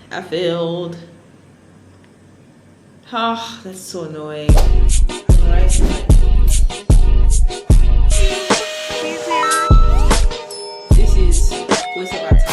I failed. Oh, that's so annoying. Alright. This is waste of our time.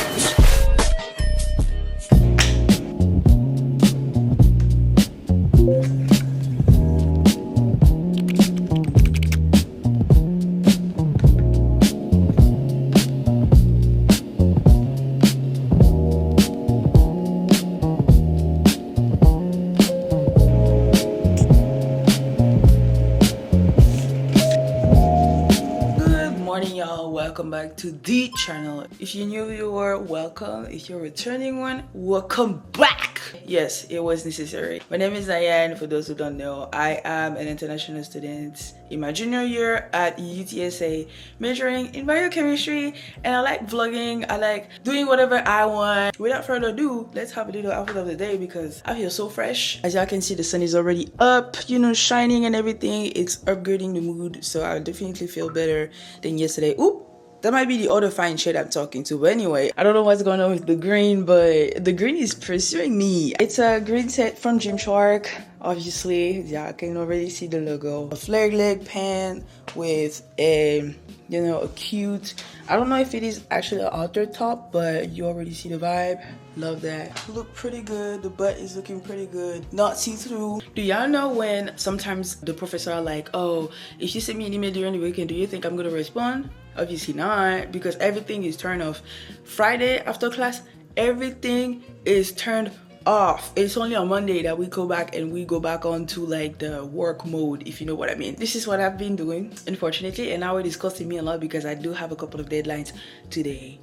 Welcome back to the channel. If you're new viewer, welcome. If you're a returning one, welcome back. Yes, it was necessary. My name is Diane. For those who don't know, I am an international student in my junior year at UTSA, majoring in biochemistry, and I like vlogging. I like doing whatever I want. Without further ado, let's have a little outfit of the day because I feel so fresh. As y'all can see, the sun is already up, you know, shining and everything. It's upgrading the mood, so I definitely feel better than yesterday. Oop! That might be the other fine shade I'm talking to, but anyway, I don't know what's going on with the green, but the green is pursuing me. It's a green set from Gymshark, obviously. Yeah, I can already see the logo. A flared leg pant with a, you know, a cute, I don't know if it is actually an halter top, but you already see the vibe. Love that. Look pretty good. The butt is looking pretty good. Not see-through. Do y'all know when sometimes the professor are like, oh, if you send me an email during the weekend, do you think I'm gonna respond? Obviously not, because everything is turned off. Friday after class, everything is turned off. It's only on Monday that we go back and we go back onto like the work mode, if you know what I mean. This is what I've been doing, unfortunately, and now it is costing me a lot because I do have a couple of deadlines today.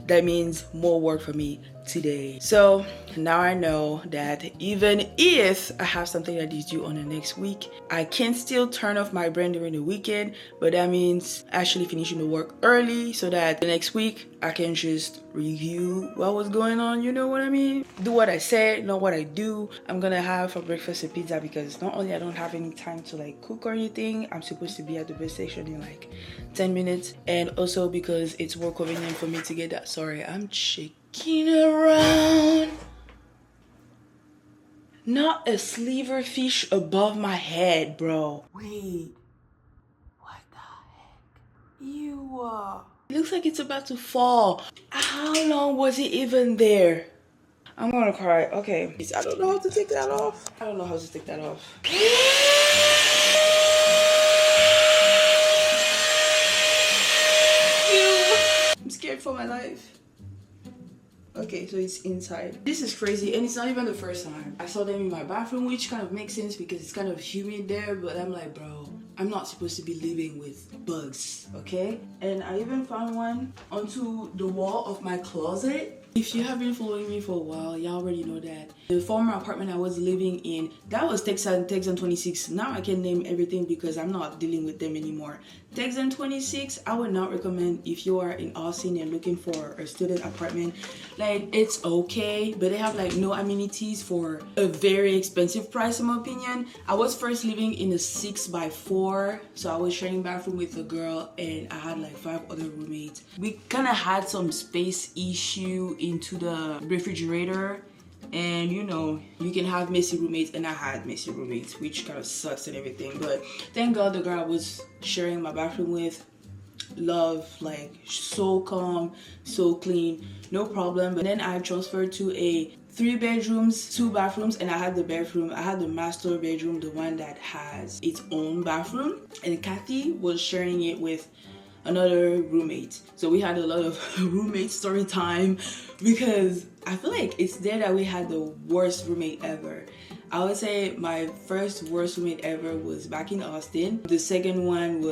That means more work for me today. So now I know that even if I have something that is due on the next week, I can still turn off my brain during the weekend, but that means actually finishing the work early so that the next week I can just review what was going on, you know what I mean? Do what I said, not what I do. I'm gonna have for breakfast a pizza because not only I don't have any time to like cook or anything, I'm supposed to be at the bus station in like 10 minutes, and also because it's more convenient for me to get that. Sorry, I'm shaking around. Not a sliver fish above my head, bro. Wait, what the heck? Ew. It looks like it's about to fall. How long was it even there? I'm gonna cry. Okay, I don't know how to take that off. I don't know how to take that off. Ew. I'm scared for my life. Okay, so it's inside. This is crazy, and it's not even the first time. I saw them in my bathroom, which kind of makes sense because it's kind of humid there, but I'm like, bro, I'm not supposed to be living with bugs, okay? And I even found one onto the wall of my closet. If you have been following me for a while, y'all already know that the former apartment I was living in, that was Texan 26. Now I can name everything because I'm not dealing with them anymore. Texan 26, I would not recommend if you are in Austin and looking for a student apartment. Like, it's okay, but they have like no amenities for a very expensive price in my opinion. I was first living in a 6x4, so I was sharing bathroom with a girl and I had like 5 other roommates. We kind of had some space issue into the refrigerator, and you know, you can have messy roommates, and I had messy roommates, which kind of sucks and everything, but thank God the girl I was sharing my bathroom with, love, like so calm, so clean, no problem. But then I transferred to a 3 bedrooms, 2 bathrooms, and I had the master bedroom, the one that has its own bathroom, and Kathy was sharing it with another roommate. So we had a lot of roommate story time because I feel like it's there that we had the worst roommate ever. I would say my first worst roommate ever was back in Austin. The second one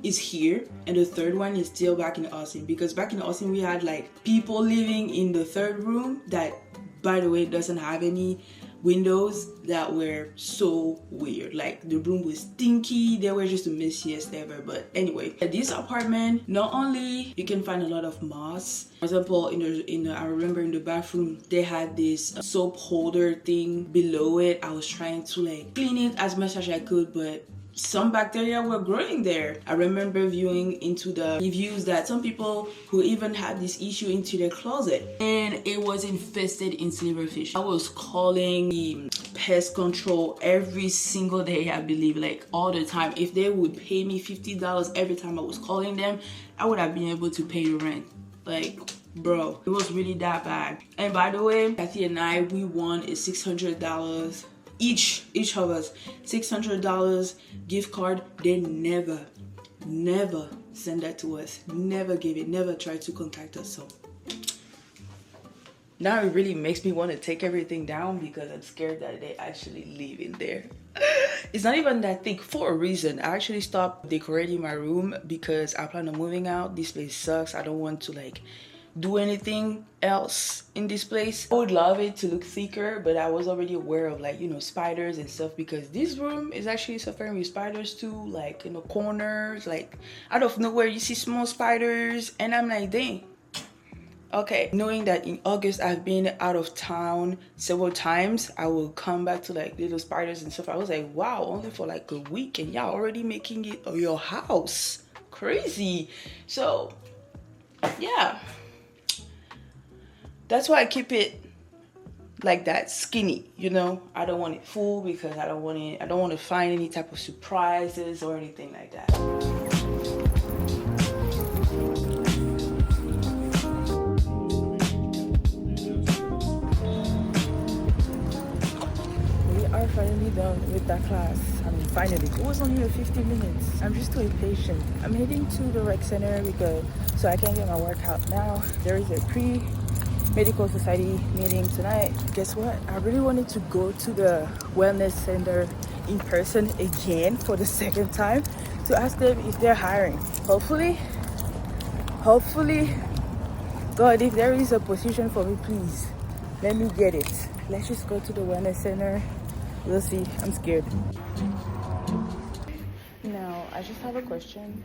is here, and the third one is still back in Austin, because back in Austin we had like people living in the third room that, by the way, doesn't have any windows, that were so weird. Like the room was stinky, they were just the messiest ever. But anyway, at this apartment, not only you can find a lot of moss. For example, I remember in the bathroom they had this soap holder thing below it. I was trying to like clean it as much as I could, but some bacteria were growing there. I remember viewing into the reviews that some people who even had this issue into their closet, and it was infested in silverfish. I was calling the pest control every single day, I believe, like all the time. If they would pay me $50 every time I was calling them, I would have been able to pay the rent. Like, bro, it was really that bad. And by the way, Kathy and I, we won a $600 each of us, $600 gift card. They never send that to us, never gave it, never tried to contact us. So now it really makes me want to take everything down because I'm scared that they actually live in there. It's not even that thick for a reason. I actually stopped decorating my room because I plan on moving out. This place sucks. I don't want to like do anything else in this place. I would love it to look thicker, but I was already aware of, like, you know, spiders and stuff, because this room is actually suffering with spiders too, like in the corners, like out of nowhere you see small spiders, and I'm like, dang. Okay, knowing that in August I've been out of town several times, I will come back to like little spiders and stuff. I was like, wow, only for like a week and y'all already making it your house. Crazy. So yeah, that's why I keep it like that, skinny, you know. I don't want it full because I don't want to find any type of surprises or anything like that. We are finally done with that class. I mean, finally. It was only 15 minutes. I'm just too impatient. I'm heading to the rec center so I can get my workout now. There is a Medical Society meeting tonight. Guess what? I really wanted to go to the wellness center in person again for the second time to ask them if they're hiring. Hopefully, God, if there is a position for me, please let me get it. Let's just go to the wellness center. We'll see. I'm scared. Now, I just have a question.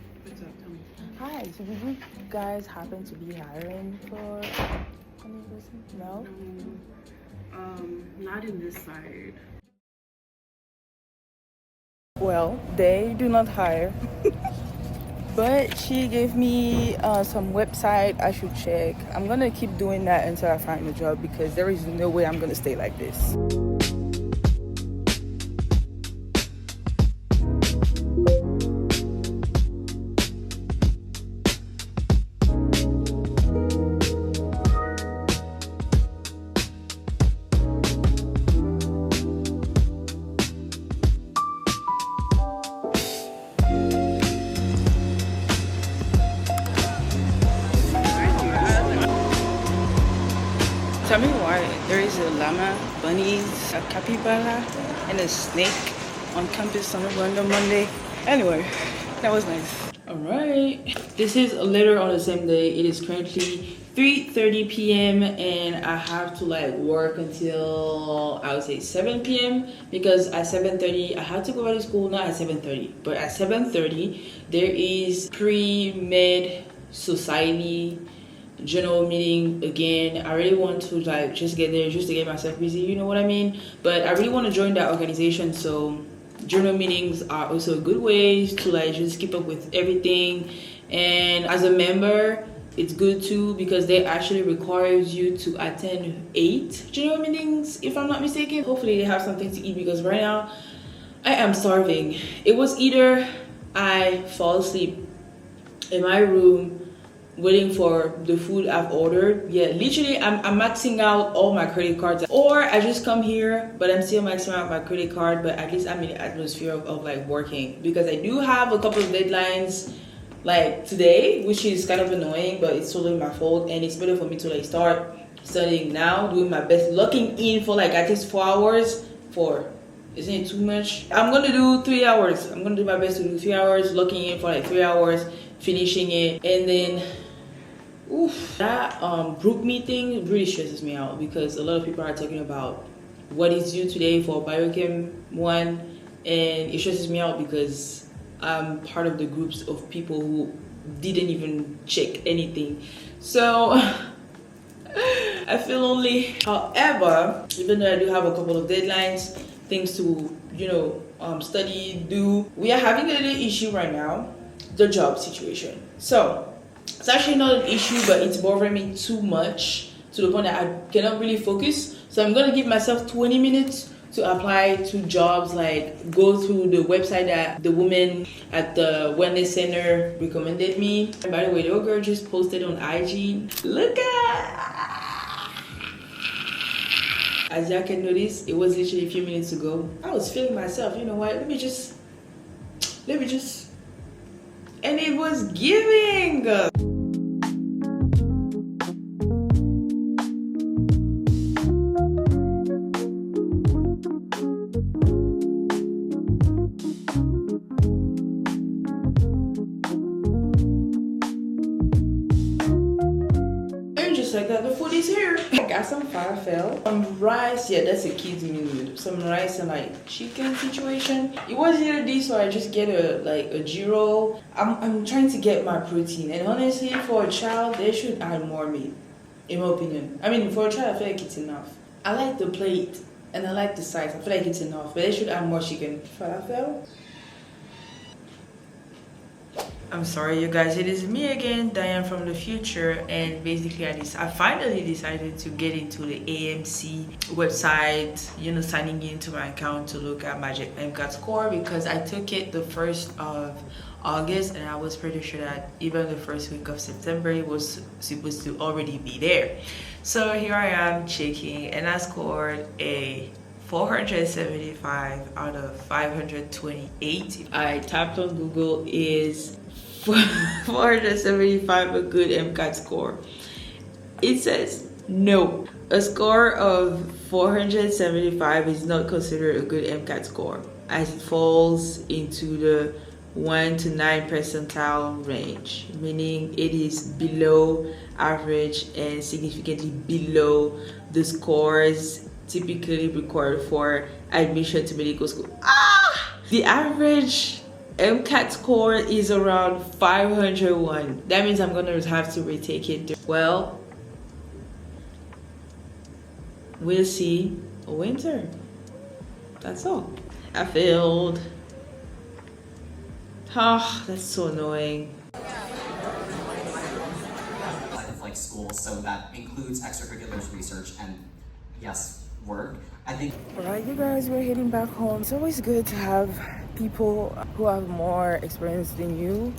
Hi, so did you guys happen to be hiring for any person? No? Not in this side. Well, they do not hire. But she gave me some website I should check. I'm gonna keep doing that until I find a job because there is no way I'm gonna stay like this. Tell me why there is a llama, bunnies, a capybara, and a snake on campus on a random Monday. Anyway, that was nice. Alright, this is later on the same day. It is currently 3:30 p.m. and I have to like work until I would say 7 p.m. because at 7:30 I have to go back to school. Not at 7:30, but at 7:30 there is pre-med society general meeting again. I really want to like just get there just to get myself busy, you know what I mean? But I really want to join that organization, so journal meetings are also a good way to like just keep up with everything. And as a member, it's good too because they actually requires you to attend 8 journal meetings if I'm not mistaken. Hopefully they have something to eat because right now I am starving. It was either I fall asleep in my room waiting for the food I've ordered. Yeah, literally I'm maxing out all my credit cards, or I just come here but I'm still maxing out my credit card, but at least I'm in the atmosphere of like working because I do have a couple of deadlines like today, which is kind of annoying, but it's totally my fault, and it's better for me to like start studying now, doing my best, locking in for like at least 4 hours. Isn't it too much? I'm gonna do 3 hours. I'm gonna do my best to do 3 hours, locking in for like 3 hours, finishing it, and then that group meeting really stresses me out because a lot of people are talking about what is due today for biochem 1, and it stresses me out because I'm part of the groups of people who didn't even check anything, so I feel lonely. However, even though I do have a couple of deadlines, things to, study, do. We are having a little issue right now, the job situation. So it's actually not an issue, but it's bothering me too much to the point that I cannot really focus. So I'm gonna give myself 20 minutes to apply to jobs, like go through the website that the woman at the wellness center recommended me. And by the way, the old girl just posted on IG. Look at, as y'all can notice, it was literally a few minutes ago. I was feeling myself, you know what, let me just, and it was giving. Like that, the food is here. I got some falafel, some rice. Yeah, that's a kid's meal. Some rice and like chicken situation. It was either this or I just get a gyro. I'm trying to get my protein, and honestly, for a child, they should add more meat, in my opinion. I mean, for a child, I feel like it's enough. I like the plate and I like the size. I feel like it's enough, but they should add more chicken. Falafel. I'm sorry, you guys, it is me again, Diane from the future, and basically I finally decided to get into the AMC website, signing into my account to look at my MCAT score, because I took it the 1st of August and I was pretty sure that even the first week of September it was supposed to already be there. So here I am checking, and I scored a 475 out of 528. I typed on Google, is 475 a good MCAT score? It says no. A score of 475 is not considered a good MCAT score, as it falls into the 1 to 9 percentile range, meaning it is below average and significantly below the scores typically required for admission to medical school. The average MCAT score is around 501. That means I'm gonna have to retake it. Well, we'll see. Winter. That's all. I failed. That's so annoying. Like school, so that includes extracurriculars, research, and yes, work. I think. Alright, you guys, we're heading back home. It's always good to have people who have more experience than you,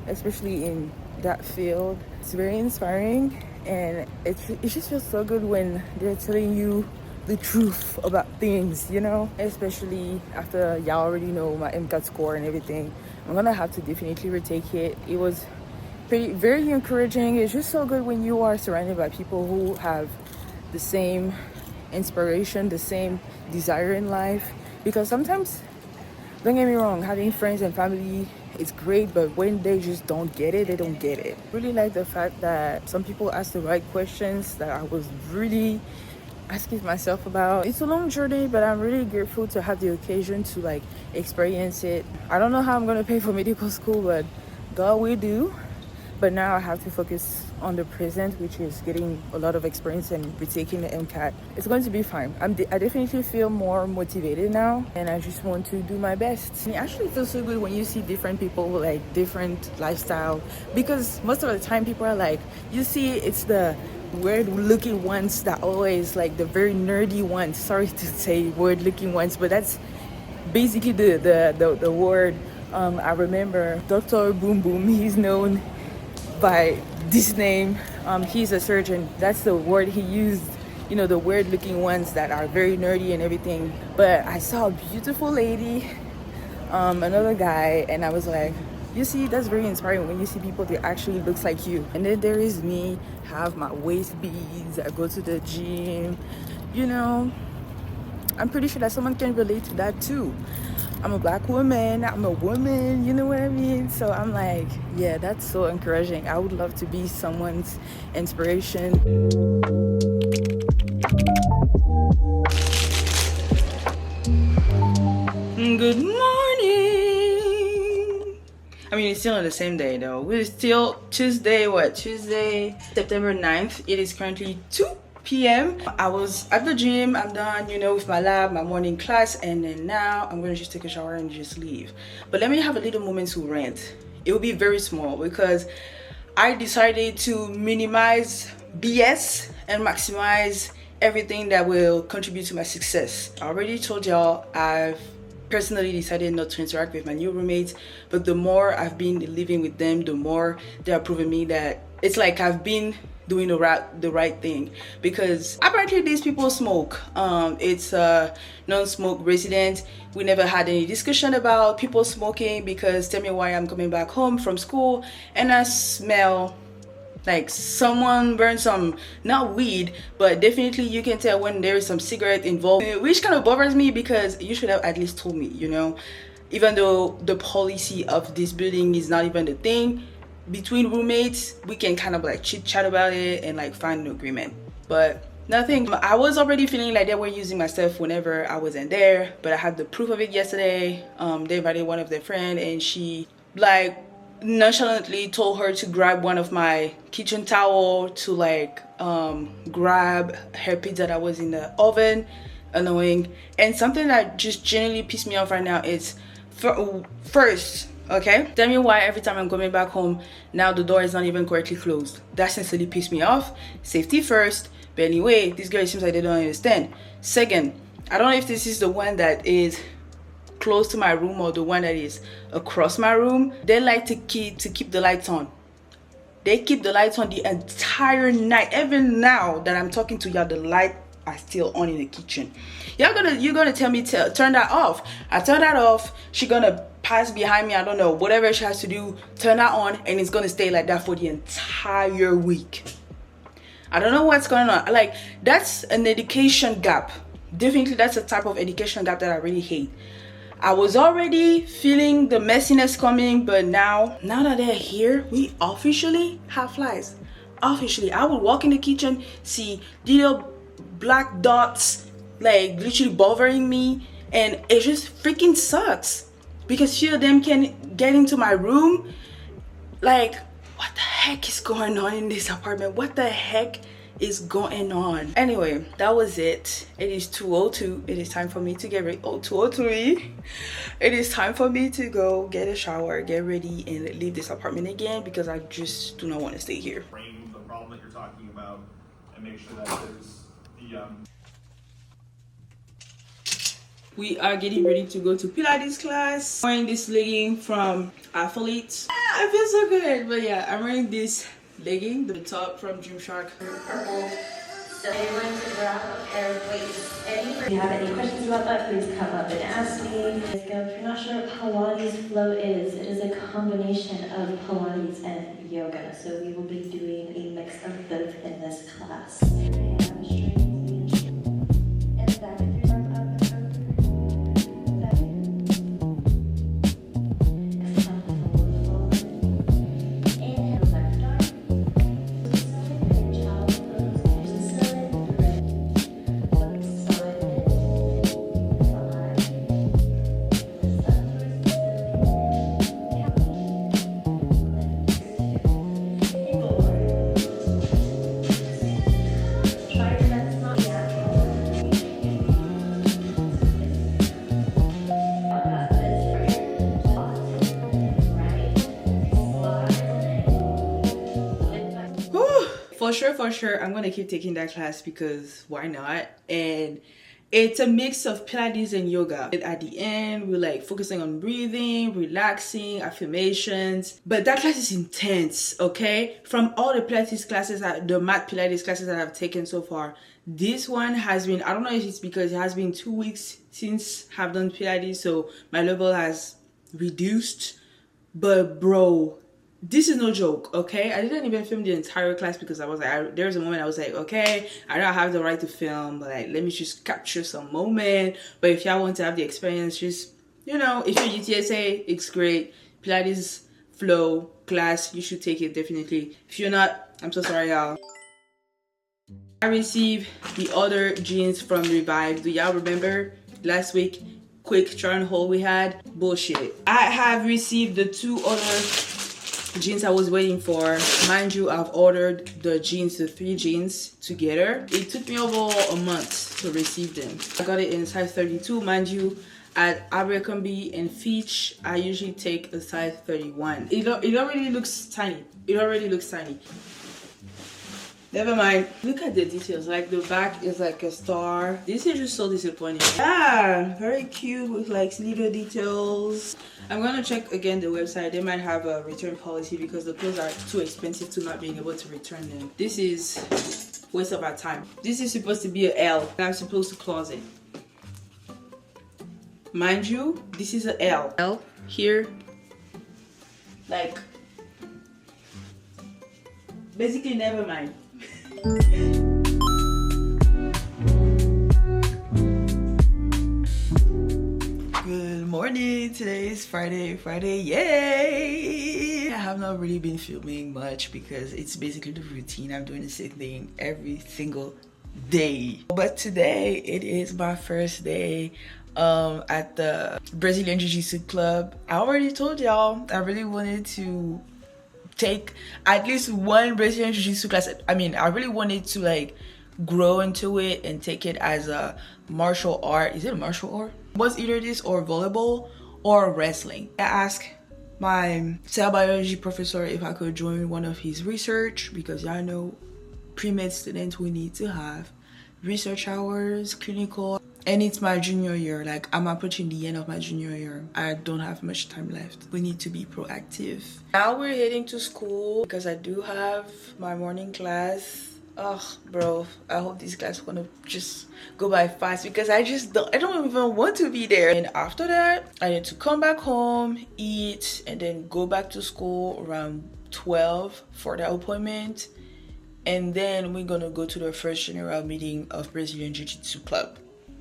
especially in that field. It's very inspiring, and it just feels so good when they're telling you the truth about things, especially after y'all already know my MCAT score and everything. I'm gonna have to definitely retake it. It was very encouraging. It's just so good when you are surrounded by people who have the same inspiration, the same desire in life, because sometimes, don't get me wrong, having friends and family is great, but when they just don't get it, they don't get it. Really like the fact that some people ask the right questions that I was really asking myself about. It's a long journey, but I'm really grateful to have the occasion to experience it. I don't know how I'm gonna pay for medical school, but God will do. But now I have to focus on the present, which is getting a lot of experience and retaking the MCAT. It's going to be fine. I definitely feel more motivated now, and I just want to do my best. It actually feels so good when you see different people with different lifestyle, because most of the time people are you see it's the weird looking ones that always the very nerdy ones. Sorry to say weird looking ones, but that's basically the word. I remember Dr. Boom Boom, he's known by this name. He's a surgeon. That's the word he used, the weird looking ones that are very nerdy and everything. But I saw a beautiful lady, another guy, and I was like, you see, that's very inspiring when you see people that actually looks like you. And then there is me, have my waist beads, I go to the gym, I'm pretty sure that someone can relate to that too. I'm a black woman, I'm a woman, you know what I mean? So I'm yeah, that's so encouraging. I would love to be someone's inspiration. Good morning. I mean, it's still on the same day though. We're still Tuesday, September 9th. It is currently p.m. I was at the gym. I'm done, you know, with my lab, my morning class, and then now I'm gonna just take a shower and just leave. But let me have a little moment to rant. It will be very small because I decided to minimize BS and maximize everything that will contribute to my success. I already told y'all I've personally decided not to interact with my new roommates, but the more I've been living with them, the more they are proving me that it's like I've been doing the right thing, because apparently these people smoke. It's a non-smoke resident. We never had any discussion about people smoking, because tell me why I'm coming back home from school and I smell like someone burned some, not weed, but definitely you can tell when there is some cigarette involved, which kind of bothers me, because you should have at least told me, you know, even though the policy of this building is not even the thing. Between roommates, we can kind of like chit chat about it and like find an agreement, but nothing. I was already feeling like they were using my stuff whenever I wasn't there, but I had the proof of it yesterday. They invited one of their friends and she like nonchalantly told her to grab one of my kitchen towel to like grab her pizza that was in the oven. Annoying. And something that just genuinely pissed me off right now is first, okay, tell me why every time I'm coming back home now the door is not even correctly closed. That sincerely pissed me off. Safety first. But anyway, this girl, it seems like they don't understand. Second, I don't know if this is the one that is close to my room or the one that is across my room. They like to keep the lights on. They keep the lights on the entire night. Even now that I'm talking to y'all, the light are still on in the kitchen. You're gonna tell me to turn that off. I turn that off. She gonna pass behind me, I don't know, whatever she has to do, turn that on, and it's gonna stay like that for the entire week. I don't know what's going on. Like, that's an education gap. Definitely that's a type of education gap that I really hate. I was already feeling the messiness coming, but now that they're here, we officially have flies. Officially, I would walk in the kitchen, see little black dots like literally bothering me, and it just freaking sucks because few of them can get into my room. Like, what the heck is going on in this apartment? What the heck is going on? Anyway, that was it. It is 2:02. It is time for me to get ready. Oh, 2:03. It is time for me to go get a shower, get ready, and leave this apartment again because I just do not want to stay here. Frame the problem that you're talking about and make sure that there's the We are getting ready to go to Pilates class. I'm wearing this legging from Athlete. I feel so good. But yeah, I'm wearing this legging, the top from Gymshark. Purple. So you're going to grab a pair of weights. If you have any questions about that, please come up and ask me. If you're not sure what Pilates flow is, it is a combination of Pilates and yoga. So we will be doing a mix of both in this class. For sure I'm gonna keep taking that class because why not? And it's a mix of Pilates and yoga. At the end, we're like focusing on breathing, relaxing, affirmations. But that class is intense, okay? From all the Pilates classes, the mat Pilates classes that I've taken so far, this one has been, I don't know if it's because it has been 2 weeks since I've done Pilates, so my level has reduced. But bro, this is no joke, okay? I didn't even film the entire class because I was like, there was a moment I was like, okay, I don't have the right to film, but like, let me just capture some moment. But if y'all want to have the experience, just, you know, if you're UTSA, it's great. Pilates flow class, you should take it definitely. If you're not, I'm so sorry, y'all. I received the other jeans from Revive. Do y'all remember last week? Quick try and haul we had? Bullshit. I have received the 2 other jeans I was waiting for. Mind you, I've ordered the 3 jeans together. It took me over a month to receive them. I got it in size 32. Mind you, at Abercrombie and Fitch, I usually take a size 31. It already looks tiny. It already looks tiny. Never mind. Look at the details. Like the back is like a star. This is just so disappointing. Ah, very cute with like little details. I'm gonna check again the website. They might have a return policy because the clothes are too expensive to not being able to return them. This is waste of our time. This is supposed to be a L and I'm supposed to close it. Mind you, this is a L. L here. Like basically never mind. Good morning. Today is Friday, yay! I have not really been filming much because it's basically the routine. I'm doing the same thing every single day. But today it is my first day at the Brazilian Jiu-Jitsu club. I already told y'all I really wanted to take at least one Brazilian Jiu-Jitsu class. I mean, I really wanted to like grow into it and take it as a martial art. Is it a martial art? Was either this or volleyball or wrestling. I asked my cell biology professor if I could join one of his research because y'all know pre-med students, we need to have research hours, clinical. And it's my junior year. Like I'm approaching the end of my junior year. I don't have much time left. We need to be proactive. Now we're heading to school because I do have my morning class. Ugh, bro, I hope this class is gonna just go by fast because I don't even want to be there. And after that, I need to come back home, eat, and then go back to school around 12 for the appointment. And then we're gonna go to the first general meeting of Brazilian Jiu-Jitsu Club.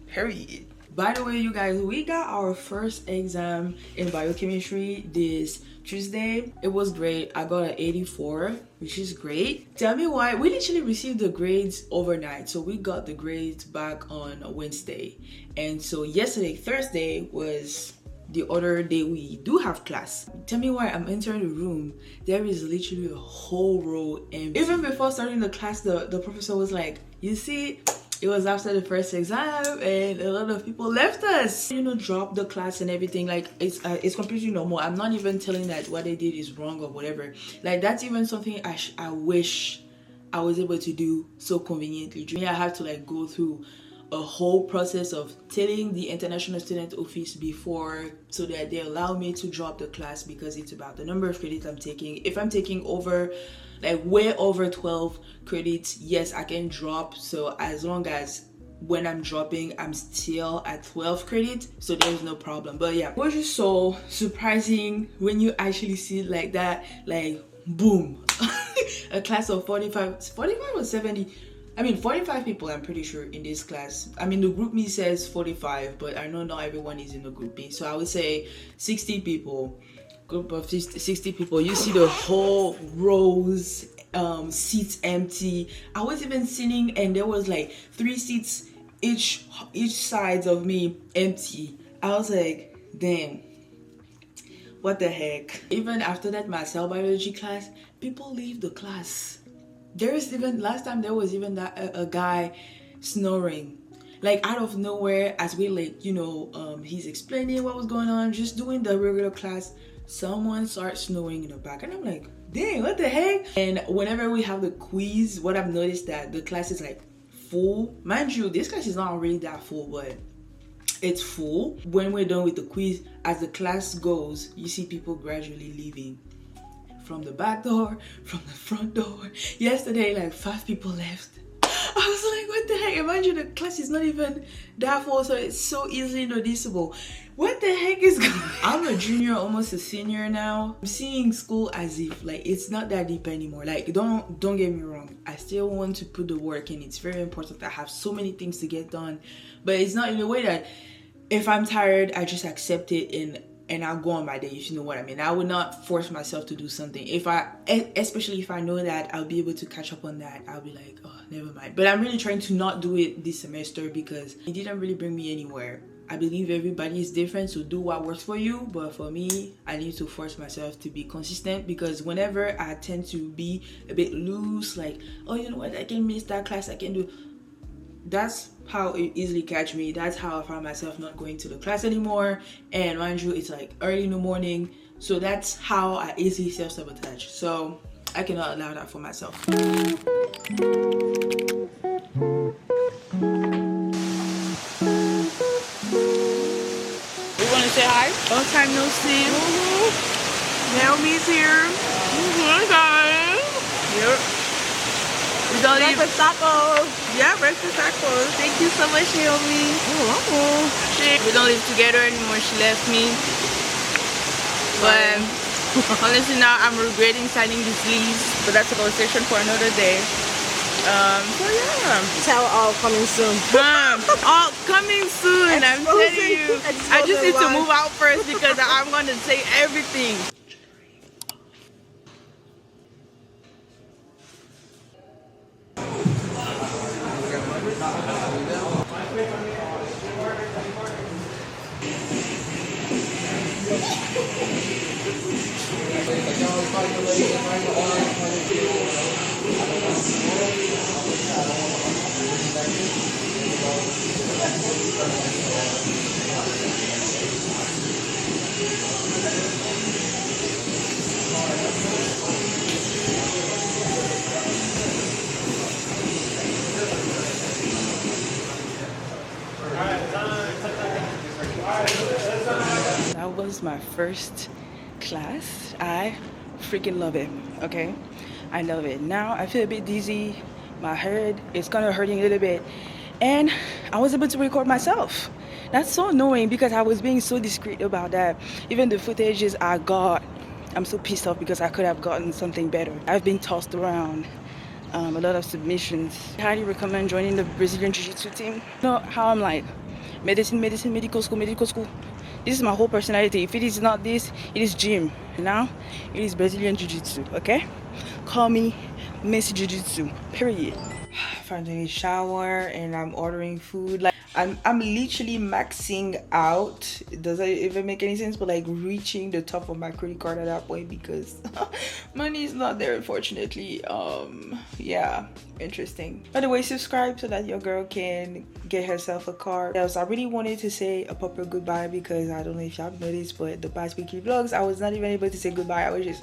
Period. By the way, you guys, we got our first exam in biochemistry this Tuesday. It was great. I got an 84, which is great. Tell me why. We literally received the grades overnight, so we got the grades back on Wednesday. And so yesterday, Thursday, was the other day we do have class. Tell me why I'm entering the room, there is literally a whole row empty. Even before starting the class, the professor was like, you see, it was after the first exam and a lot of people left us. You know, drop the class and everything. Like it's completely normal. I'm not even telling that what they did is wrong or whatever. Like that's even something I wish I was able to do so conveniently. I have to like go through a whole process of telling the international student office before so that they allow me to drop the class because it's about the number of credits I'm taking. If I'm taking over like way over 12 credits, yes, I can drop. So as long as when I'm dropping I'm still at 12 credits, so there's no problem. But yeah, it was just so surprising when you actually see it like that, like boom. A class of 45 or 70, I mean 45 people I'm pretty sure in this class. I mean the group me says 45, but I know not everyone is in the group B, so I would say 60 people. Group of 60 people. You see the whole rows, seats empty. I was even sitting and there was like 3 seats each side of me empty. I was like, damn, what the heck. Even after that, my cell biology class, people leave the class. There is even last time there was even that a guy snoring like out of nowhere as we like, you know, he's explaining what was going on, just doing the regular class. Someone starts snoring in the back and I'm like, dang, what the heck? And whenever we have the quiz, what I've noticed that the class is like full. Mind you, this class is not really that full, but it's full. When we're done with the quiz, as the class goes, you see people gradually leaving from the back door, from the front door. Yesterday, like 5 people left. I was like, what the heck? Imagine the class is not even that full, so it's so easily noticeable. What the heck is going on? I'm a junior, almost a senior now. I'm seeing school as if like it's not that deep anymore. Like don't get me wrong. I still want to put the work in. It's very important. I have so many things to get done. But it's not in a way that if I'm tired, I just accept it and I'll go on my day, if you know what I mean. I would not force myself to do something. Especially if I know that I'll be able to catch up on that, I'll be like, oh, never mind. But I'm really trying to not do it this semester because it didn't really bring me anywhere. I believe everybody is different, so do what works for you. But for me, I need to force myself to be consistent, because whenever I tend to be a bit loose, like, oh, you know what, I can miss that class, I can do, that's how it easily catch me. That's how I find myself not going to the class anymore. And mind you, it's like early in the morning, so that's how I easily self-sabotage. So I cannot allow that for myself. Say hi. Long time no see. Naomi's here. Hi guys. Yep. We don't breakfast tacos. Yeah, breakfast tacos. Thank you so much, Naomi. You're welcome. We don't live together anymore. She left me. But honestly, now I'm regretting signing this lease. But that's a conversation for another day. So yeah, tell all coming soon. All coming soon. I'm telling you. I just need to move out first, because I'm gonna say everything. That was my first class. I freaking love it. Okay, I love it. Now I feel a bit dizzy. My head is kind of hurting a little bit, and I was able to record myself. That's so annoying, because I was being so discreet about that. Even the footages I got, I'm so pissed off because I could have gotten something better. I've been tossed around. A lot of submissions. I highly recommend joining the Brazilian Jiu-Jitsu team. You know how I'm like, medicine, medical school. This is my whole personality. If it is not this, it is gym. Now, it is Brazilian Jiu-Jitsu, okay? Call me Miss Jiu-Jitsu, period. Finally shower, and I'm ordering food. Like, I'm literally maxing out. Does that even make any sense? But like reaching the top of my credit card at that point, because money is not there, unfortunately. Yeah, interesting. By the way, subscribe so that your girl can get herself a car. Else, I really wanted to say a proper goodbye, because I don't know if y'all noticed, but the past weekly vlogs, I was not even able to say goodbye. I was just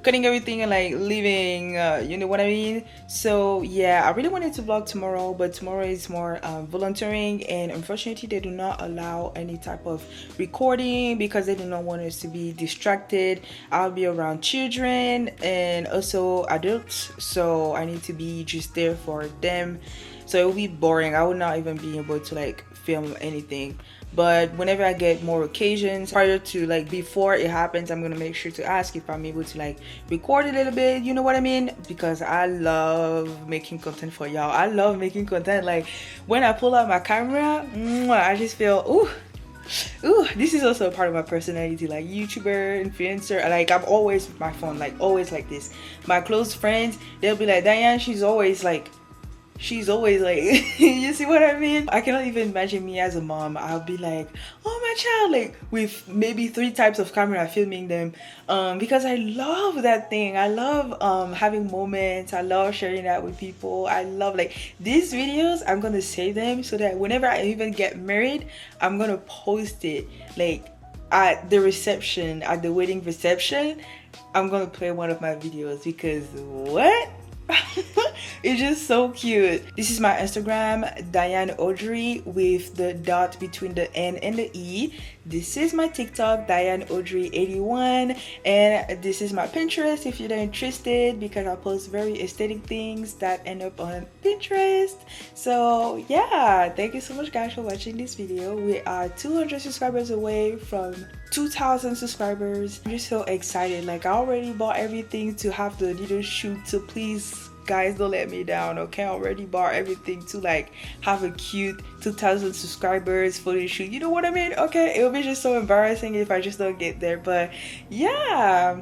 cutting everything and like leaving, you know what I mean? So yeah, I really wanted to vlog tomorrow, but tomorrow is more volunteering, and unfortunately they do not allow any type of recording, because they do not want us to be distracted. I'll be around children and also adults, so I need to be just there for them. So it will be boring. I would not even be able to like film anything. But whenever I get more occasions, prior to like before it happens, I'm gonna make sure to ask if I'm able to like record a little bit, you know what I mean? Because I love making content for y'all. I love making content. Like when I pull out my camera, I just feel ooh, this is also a part of my personality, like YouTuber, influencer. Like I'm always with my phone, like always like this. My close friends, they'll be like, Diane, she's always like you see what I mean? I cannot even imagine me as a mom. I'll be like, oh my child, like with maybe 3 types of camera filming them, because I love that thing. I love having moments. I love sharing that with people. I love like these videos. I'm gonna save them so that whenever I even get married, I'm gonna post it like at the reception, at the wedding reception. I'm gonna play one of my videos, because what? It's just so cute. This is my Instagram, Diane Audrey, with the dot between the N and the E. This is my TikTok, Diane Audrey 81, and this is my Pinterest if you're interested, because I post very aesthetic things that end up on Pinterest. So yeah, thank you so much guys for watching this video. We are 200 subscribers away from 2,000 subscribers. I'm just so excited. Like I already bought everything to have the little shoot, so please guys don't let me down, okay? I already bought everything to like have a cute 2,000 subscribers photo shoot, you know what I mean? Okay, it would be just so embarrassing if I just don't get there. But yeah,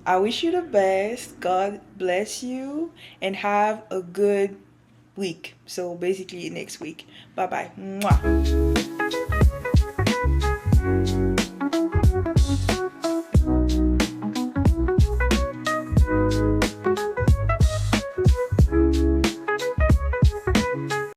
I wish you the best. God bless you and have a good week. So basically next week. Bye bye. Mwah. much.